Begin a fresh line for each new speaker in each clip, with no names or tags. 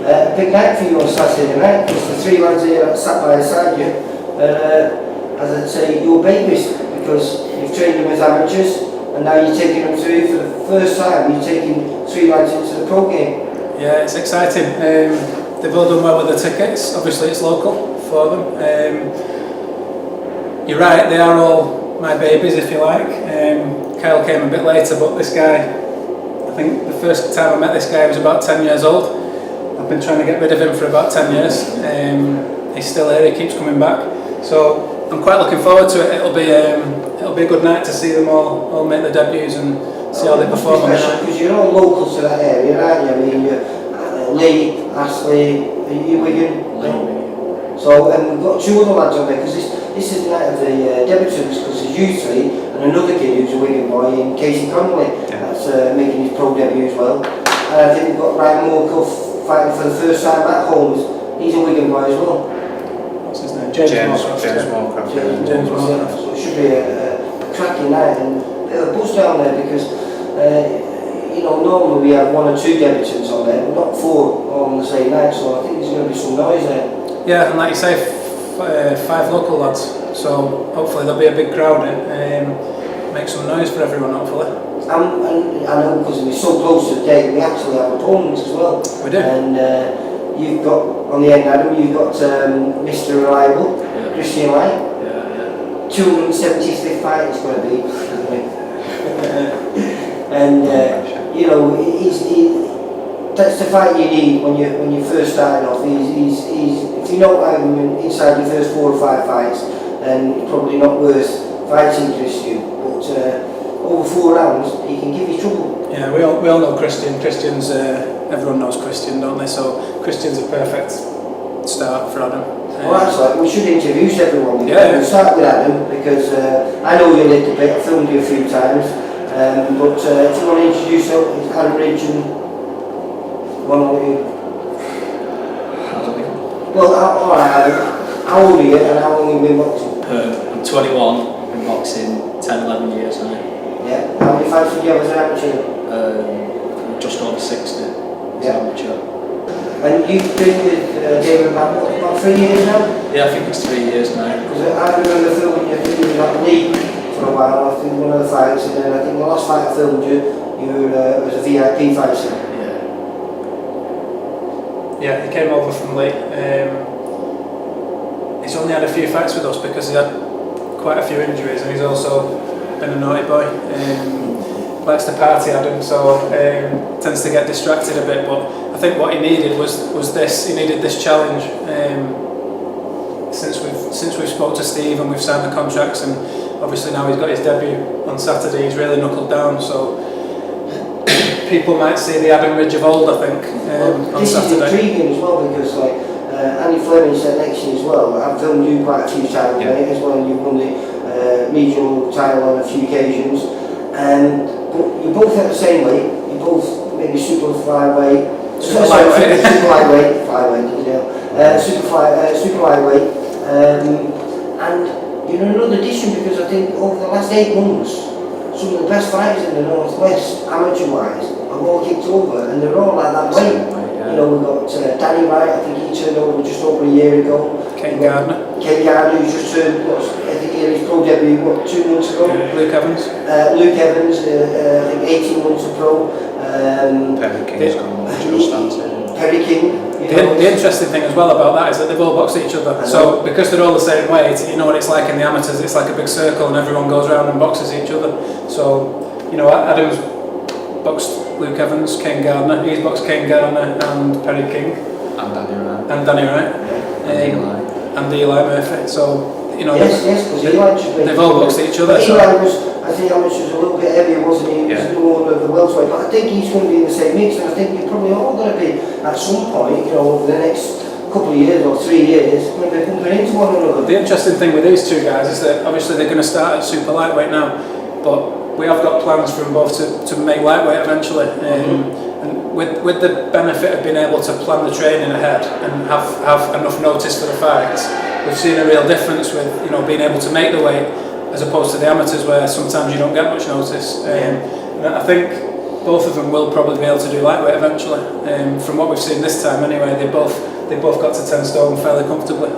A big night for you on Saturday night, because the three lads here that sat by side you, as I'd say, your babies, because you've trained them as amateurs, and now you're taking them through for the first time. You're taking three lads into the pro game.
Yeah, it's exciting. They've all done well with the tickets. Obviously, it's local for them. You're right; they are all my babies, if you like. Kyle came a bit later, but this guy, I think the first time I met this guy, he was about 10 years old. I've been trying to get rid of him for about 10 years. He's still here, he keeps coming back. So I'm quite looking forward to it. It'll be a good night to see them all make their debuts and see how they perform.
Because you're all local to that area, aren't you? I mean, you're Lee, Astley, you Wigan. So, and we've got two other lads on there, because this is the night of the debutants, because there's you three and another kid who's a Wigan boy in Casey Connolly, that's making his pro debut as well. And I think we've got Ryan Moorcuff fighting for the first time at home. He's a Wigan boy as well.
What's his name? James
Moorcuff. So it should be a cracking night, and a buzz down there, because you know, normally we have one or two debutants on there, but not four all on the same night, so I think there's going to be some noise there.
Yeah, and like you say, 5 local lads, so hopefully there'll be a big crowd and make some noise for everyone, hopefully.
And I know, because we're so close to the date, we actually have opponents as well.
We do.
And you've got, on the end, Adam, you've got Mr. Reliable, Christian Light. 275th fight it's going to be. And you know, that's the fight you need when you first starting off. He's if you don't have him inside your first 4 or 5 fights, then it's probably not worth fighting Christian. But over 4 rounds, he can give you trouble.
Yeah, we all know Christian. Christian's everyone knows Christian, don't they? So Christian's a perfect start for Adam.
Well, that's like, we should introduce everyone.
Yeah.
We'll start with Adam, because I know you a little bit. I've filmed you a few times. But if you want to introduce Adam Ridge and one of you. Well, alright Adam, how old are you and how long have you been boxing?
I'm 21, been boxing 10, 11 years now.
Yeah, how many fights did you have as an amateur?
Just over 60 as an amateur. And
you've been with Damiam about 3 years now?
Yeah, I think it's 3 years now.
Because I remember filming you, I think you were at Lee for a while, I think one of the fights, and then I think the last fight I filmed you was a VIP fighter.
Yeah, he came over from Lee. He's only had a few fights with us because he had quite a few injuries, and he's also been a naughty boy. Likes to party, Adam, so tends to get distracted a bit. But I think what he needed was this. He needed this challenge. Since we've spoke to Steve and we've signed the contracts, and obviously now he's got his debut on Saturday, he's really knuckled down. So people might see the Adam Ridge of old, I think, on Saturday.
This is intriguing as well, because like Andy Fleming said next year as well, I've filmed you quite a few times, mate, as well, and you've won the regional title on a few occasions. But you're both at the same weight, you're both maybe super flyweight, super lightweight, super lightweight, and you're in another edition, because I think over the last 8 months, some of the best fighters in the Northwest, amateur-wise, have all kicked over, and they're all at that weight. You know, we've got Danny Wright, I think he turned over just over a year ago.
Ken Gardner,
who's just turned, I think he had his pro debut, 2 months ago?
Luke Evans.
Luke Evans, I think 18 months of pro.
Perry King's gone,
Perry King.
The interesting thing as well about that is that they've all boxed each other. So because they're all the same weight, you know what it's like in the amateurs, it's like a big circle and everyone goes around and boxes each other. So, you know, Adam's boxed Luke Evans, Ken Gardner, he's boxed Ken Gardner and Perry King. And Danny Wright. And Eli Murphy. So, you know, they've all boxed each other.
Eli was, I think Amish was a little bit heavier, wasn't he? He was more of the welterweight, but I think he's going to be in the same mix, and I think you're probably all going to be, at some point, you know, over the next couple of years or 3 years, going to be bumping into one another.
The interesting thing with these two guys is that obviously they're going to start at super lightweight now, but we have got plans for them both to make lightweight eventually. And with the benefit of being able to plan the training ahead and have enough notice for the fights, we've seen a real difference with, you know, being able to make the weight as opposed to the amateurs where sometimes you don't get much notice. And I think both of them will probably be able to do lightweight eventually. From what we've seen this time, anyway, they both got to 10 stone fairly comfortably,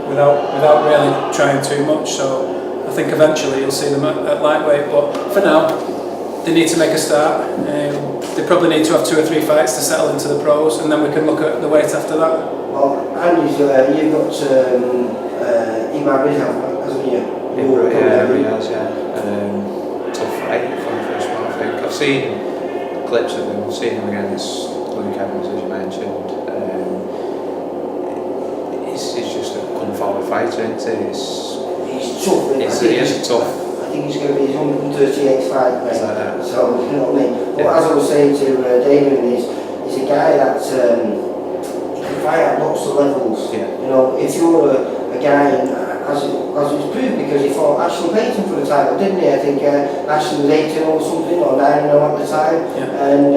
without really trying too much. So I think eventually you'll see them at lightweight. But for now, they need to make a start. They probably need to have 2 or 3 fights to settle into the pros, and then we can look at the weight after that.
Well, and you've got Imar Rizal, hasn't you?
Yeah, he has, yeah. Tough fight for the first one, I think. I've seen clips of him, I've seen him against Luke Evans, as you mentioned. He's just a come-forward fighter, isn't he? He's
tough,
he is tough.
I think he's going to be his 138th fight, mate. So, you know what I mean? But
Yeah.
as I was saying to Damiam, he's a guy that he can fight at lots of levels.
Yeah.
You know, if you're a guy, and as it was proved, because he fought Ashley for the title, didn't he? I think Ashley was 18 or something, or 9 at the time,
Yeah.
and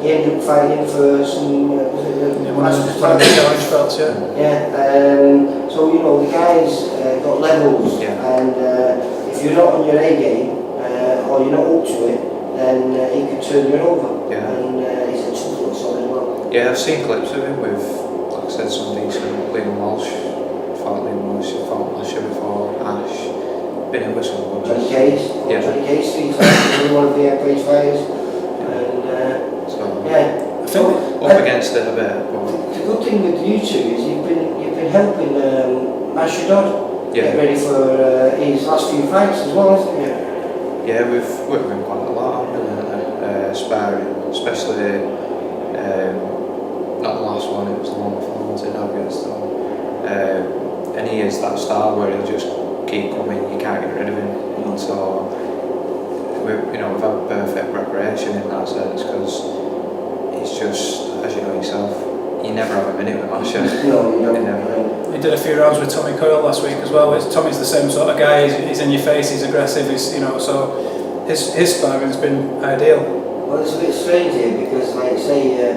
he ended up fighting for some, was it the
One of the challenge belts, yeah.
Yeah, so you know, the guy's got levels,
Yeah.
and if you're not on your A game, or you're not up to it, then he could turn you over.
Yeah.
And he's a tough little son as well.
Yeah, I've seen clips of him with, like I said, some decent Liam Walsh. Fought Liam Walsh, fought last year before Ash. Been in with some good
Johnny Case,
Yeah.
Johnny Case, 3 times, one of the VIPtv fighters. And
So,
yeah,
I think
up against it a bit. But
the good thing with you two is you've been helping Ashadod get ready for his last few fights as well, hasn't you?
yeah, we've worked with him quite a lot, haven't we? Sparring, especially not the last one, it was the one before, was it? And he is that style where he'll just keep coming, you can't get rid of him. And so we've had perfect preparation in that sense, because it's just, as you know yourself, you never have a minute with Masha.
No, you don't.
never.
he did a few rounds with Tommy Coyle last week as well. Tommy's the same sort of guy. He's in your face. He's aggressive. So his sparring's been ideal.
Well, it's a bit strange here because, like you say,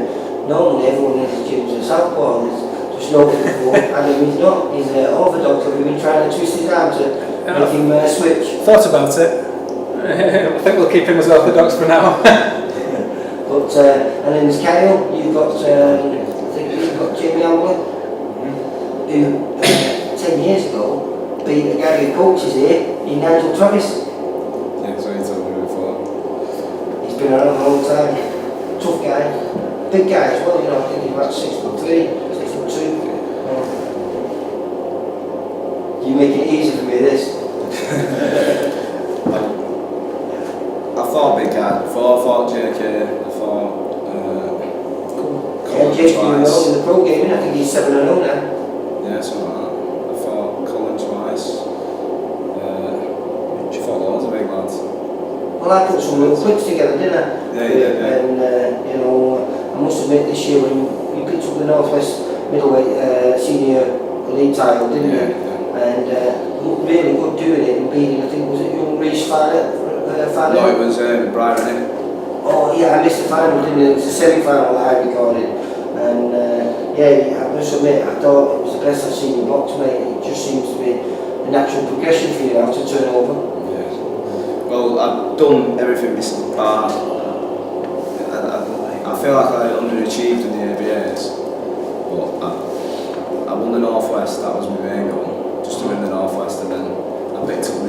normally everyone in the gym's a southpaw. There's just nobody before, and he's not. He's orthodox, and we've been trying to twist his arm to make him switch.
Thought about it. I think we'll keep him as orthodox for now.
But and then there's Kyle. You've got I think you've got Damiam, who 10 years ago beat the guy who coaches here in Nigel Travis.
Yeah, so he told me before.
He's been around a long time. Tough guy, big guy as well. You know, I think he's about 6'3", 6'2". You make it easy for me, this.
I fought big guys before. I fought JK. I fought
Yeah, Jake's doing well in the pro game, and I think he's 7-0 now.
Yeah, something like that. I fought Colin twice. She fought loads of big lads.
Well, I put some little clips together, didn't I?
Yeah.
And you know, I must admit this year when you picked up the Northwest middleweight senior elite title, didn't you? And looked really good doing it and beating, I think, was it young Reece Farner?
No, it was Brian.
Oh yeah, I missed the final, didn't it? It was the semi-final that I recorded. And yeah, I must admit, I thought it was the best I've seen you box, mate. It just seems to be a natural progression for you now to turn over.
Yeah. Well, I've done everything this bar. I feel like I underachieved in the ABAs, but I won the Northwest. That was my main goal, just to win the Northwest, and then I picked up the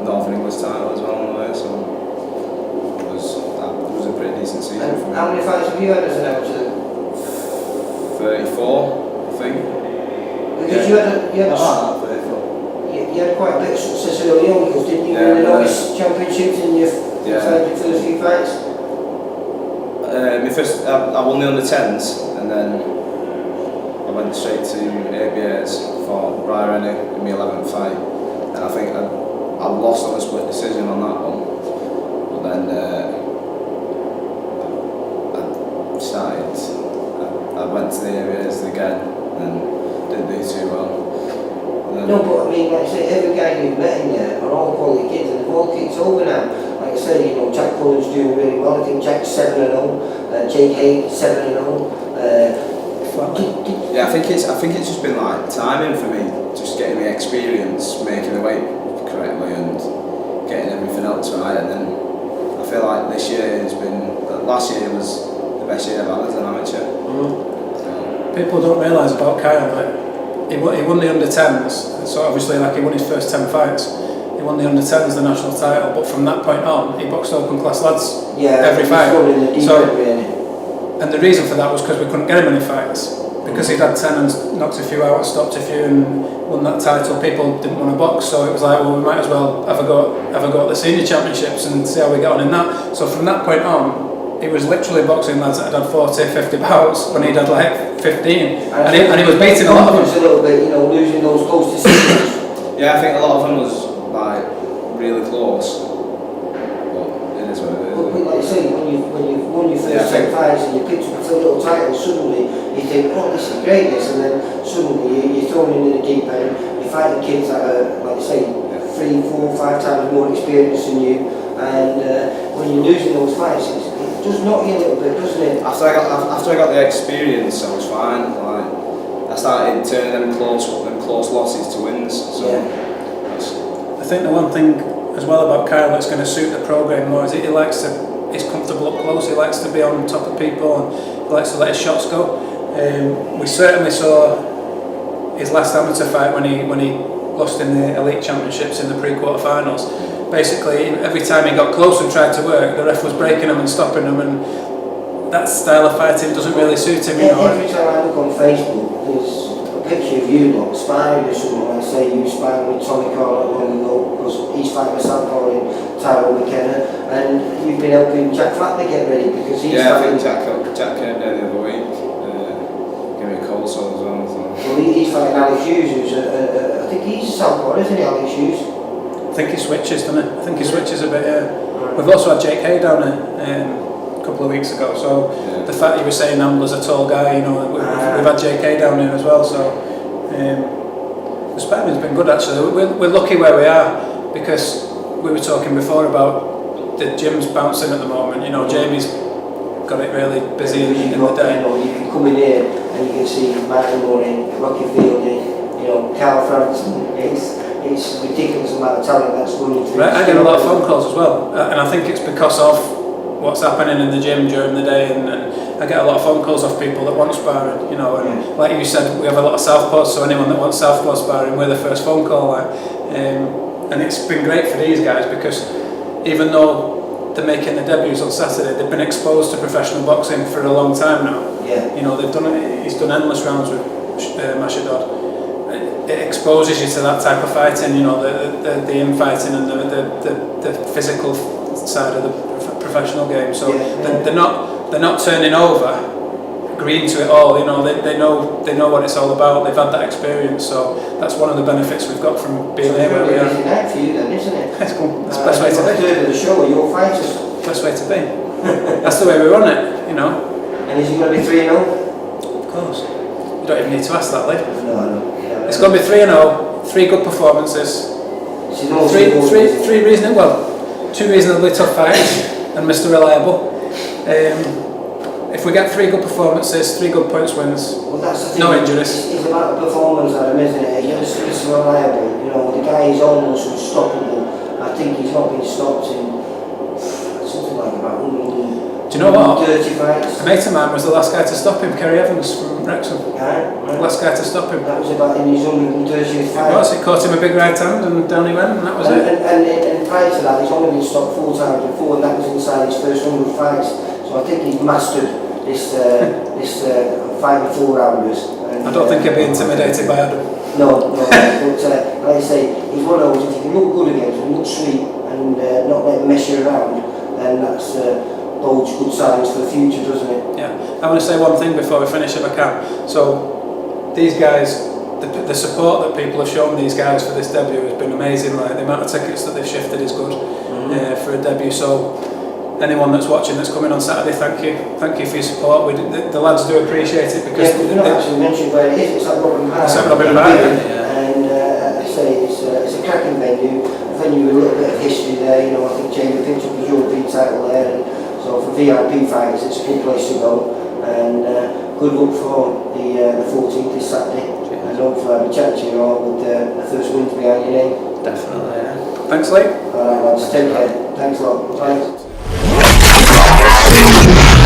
Northern English title as well on the way. So it was a pretty decent season
And
for me.
how many fights have you had as an amateur?
34, I think.
Because you had quite a bit of success early on, because didn't you win the novice championships in your first few fights?
I won the under-10s, and then I went straight to ABAs for Brian Rennie in my 11th fight, and I think I lost on a split decision on that one, but then I went to the ABAs again and didn't do too well.
No, but I mean, like I say, every guy you've met in there are all quality kids, and they've all kicked over now. Like I say, you know, Jack Cullen's doing really well. I think Jack's 7-0, Jake Hay 7-0.
Yeah, I think it's just been like timing for me, just getting the experience, making the weight correctly, and getting everything else right, and then I feel like this year has been, last year was the best year I've had as an amateur.
People don't realise about Kyle that he won the under-10s, so obviously like he won his first 10 fights. He won the under-10s, the national title, but from that point on, he boxed open class lads every fight. And the reason for that was because we couldn't get him any fights. Because he'd had 10 and knocked a few out, stopped a few and won that title, people didn't want to box, so it was like, well, we might as well have a go at the senior championships and see how we get on in that. So from that point on, he was literally boxing lads that had had 40, 50 bouts when he'd had like 15. And he was beating a lot of them.
A little bit, losing those close decisions.
Yeah, I think a lot of them was like really close. But it is what it is.
But like you say, when you've won your first 10 fights and you picked up a little title, suddenly you think, oh, this is great, this, and then suddenly you're thrown into the deep end. You're fighting kids that are, like you say, 3, 4, 5 times more experienced than you, and when you're losing those fights, it does knock you a little bit, doesn't it?
After I got the experience, I was fine. Like, I started turning them close losses to wins. So
I think the one thing as well about Kyle that's going to suit the programme more is that he's comfortable up close, he likes to be on top of people, and he likes to let his shots go. We certainly saw his last amateur fight when he lost in the elite championships in the pre-quarter-finals. Basically, every time he got close and tried to work, the ref was breaking him and stopping him, and that style of fighting doesn't really suit him.
Every time I look on Facebook, there's a picture of you lot sparring with someone. Let's say you sparring with Tommy Carl not long ago, because he's fighting with Southpaw in Tyrone McKenna, and you've been helping Jack Flatley get ready because he's fighting.
I think Jack came down the other week. Give me a call so as well.
Well, he's fighting Alex Hughes, who's I think he's a Southpaw, isn't he, Alex Hughes?
I think he switches, doesn't he? I think he switches a bit, yeah. We've also had Jake Hay down here a couple of weeks ago, so the fact you were saying Ambler's a tall guy, we've had Jake Hay down here as well, so the sparring's been good actually. We're lucky where we are, because we were talking before about the gyms bouncing at the moment. Jamie's got it really busy in the day.
You can come in here and you can see Martin Moore, Rocky Fielding, Carl Frampton. It's ridiculous the amount of talent that's running through.
Right, I get a lot of phone calls as well, and I think it's because of what's happening in the gym during the day, and I get a lot of phone calls off people that want sparring, and like you said, we have a lot of southpaws, so anyone that wants southpaw sparring, we're the first phone call, and it's been great for these guys, because even though they're making their debuts on Saturday, they've been exposed to professional boxing for a long time now. He's done endless rounds with Mashadod. It exposes you to that type of fighting, the infighting and the physical side of the professional game. So they're not turning over green to it all. They know what it's all about. They've had that experience. So that's one of the benefits we've got from being here where we are.
It's night for you then, isn't it?
It's cool. That's the best way to be.
Third of the show are your fighters.
Best way to be. That's the way we run it.
And is it going to be 3-0?
Of course. You don't even need to ask that, Lee.
No.
It's going to be 3-0, 3 good performances, 2 reasonably tough fights, and Mr. Reliable. If we get 3 good performances, 3 good points wins,
well, that's the thing.
No injuries.
It's about the performance, Adam, isn't it? It's Reliable. The guy is almost unstoppable. I think he's not been stopped in something like about 130
Do you know what?
fights.
A mate of mine was the last guy to stop him, Kerry Evans from Wrexham.
Right.
The last guy to stop him.
That was about in his 130th fight.
It caught him a big right hand and down he went, and that was it.
And prior to that, he's only been stopped 4 times before, and that was inside his first 100 fights. So I think he's mastered this fighting 4-rounders.
I don't think he'll be intimidated by Adam.
No, but like I say, he's one of those, if you can look good against him, look sweet, and not let him mess you around, then that's bodes good signs for the future, doesn't it?
Yeah, I want to say one thing before we finish if I can. So these guys, the support that people have shown these guys for this debut has been amazing. Like the amount of tickets that they've shifted is good for a debut. So anyone that's watching that's coming on Saturday, thank you for your support. The lads do appreciate it because
we've not actually mentioned where it is. It's at Robin Park.
It's at Robin Park,
and I say it's a cracking venue. A venue with a little bit of history there. I think Jamie picked up his European title there. So for VIP fighters, it's a good place to go, and good luck for the 14th this Saturday, and hopefully I'll be chatting to you all with the first wins behind your name.
Definitely, yeah. Thanks, Lee.
Alright lads, take care. Thanks a lot. Bye.
Revolution.